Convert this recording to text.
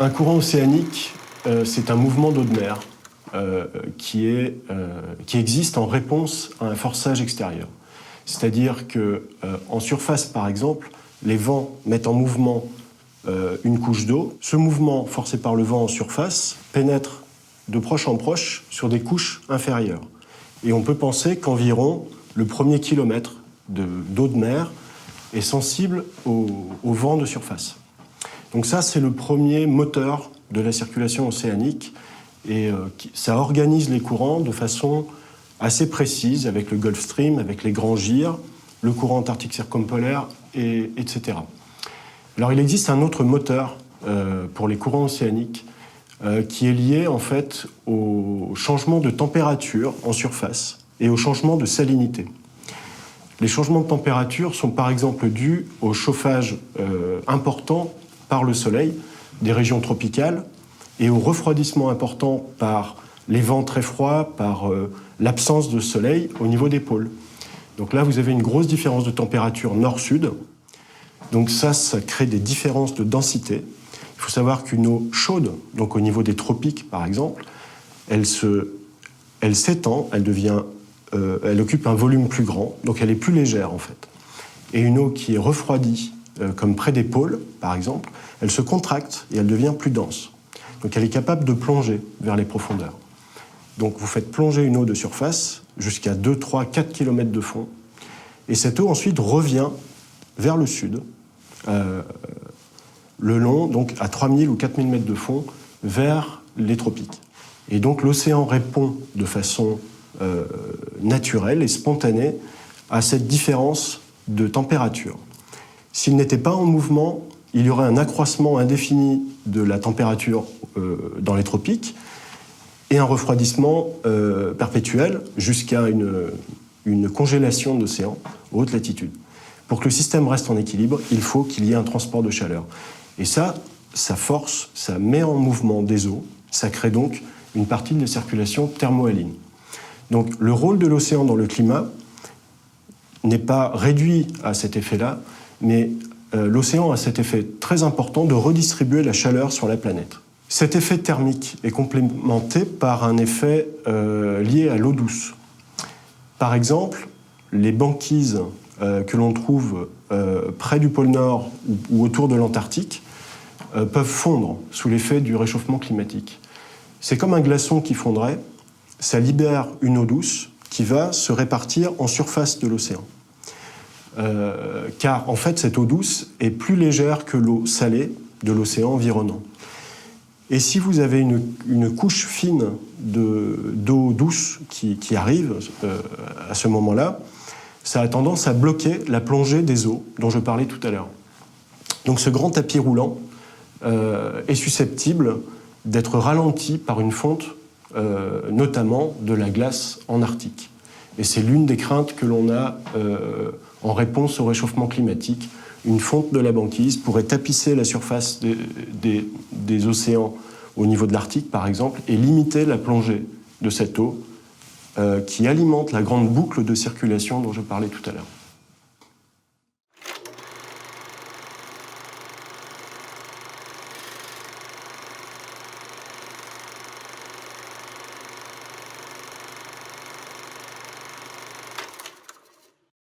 Un courant océanique, c'est un mouvement d'eau de mer qui existe en réponse à un forçage extérieur. C'est-à-dire qu'en surface, par exemple, les vents mettent en mouvement une couche d'eau. Ce mouvement, forcé par le vent en surface, pénètre de proche en proche sur des couches inférieures. Et on peut penser qu'environ le premier kilomètre d'eau de mer est sensible au vent de surface. Donc ça, c'est le premier moteur de la circulation océanique et ça organise les courants de façon assez précise avec le Gulf Stream, avec les grands gyres, le courant antarctique circumpolaire, etc. Alors il existe un autre moteur pour les courants océaniques qui est lié en fait au changement de température en surface et au changement de salinité. Les changements de température sont par exemple dus au chauffage important par le soleil des régions tropicales et au refroidissement important par les vents très froids, par l'absence de soleil au niveau des pôles. Donc là, vous avez une grosse différence de température nord-sud. Donc ça crée des différences de densité. Il faut savoir qu'une eau chaude, donc au niveau des tropiques par exemple, elle s'étend, elle occupe un volume plus grand, donc elle est plus légère en fait. Et une eau qui est refroidie, comme près des pôles par exemple, elle se contracte et elle devient plus dense. Donc elle est capable de plonger vers les profondeurs. Donc vous faites plonger une eau de surface jusqu'à 2, 3, 4 km de fond, et cette eau ensuite revient vers le sud, le long, donc à 3000 ou 4000 mètres de fond, vers les tropiques. Et donc l'océan répond de façon naturelle et spontanée à cette différence de température. S'il n'était pas en mouvement, il y aurait un accroissement indéfini de la température dans les tropiques et un refroidissement perpétuel jusqu'à une congélation de l'océan aux hautes latitudes. Pour que le système reste en équilibre, il faut qu'il y ait un transport de chaleur. Et ça force, ça met en mouvement des eaux, ça crée donc une partie de la circulation thermohaline. Donc le rôle de l'océan dans le climat n'est pas réduit à cet effet-là, mais l'océan a cet effet très important de redistribuer la chaleur sur la planète. Cet effet thermique est complémenté par un effet lié à l'eau douce. Par exemple, les banquises que l'on trouve près du pôle Nord ou autour de l'Antarctique peuvent fondre sous l'effet du réchauffement climatique. C'est comme un glaçon qui fondrait, ça libère une eau douce qui va se répartir en surface de l'océan. Car en fait, cette eau douce est plus légère que l'eau salée de l'océan environnant. Et si vous avez une couche fine d'eau douce qui arrive à ce moment-là, ça a tendance à bloquer la plongée des eaux dont je parlais tout à l'heure. Donc ce grand tapis roulant est susceptible d'être ralenti par une fonte, notamment de la glace en Arctique. Et c'est l'une des craintes que l'on a en réponse au réchauffement climatique. Une fonte de la banquise pourrait tapisser la surface des océans au niveau de l'Arctique, par exemple, et limiter la plongée de cette eau qui alimente la grande boucle de circulation dont je parlais tout à l'heure.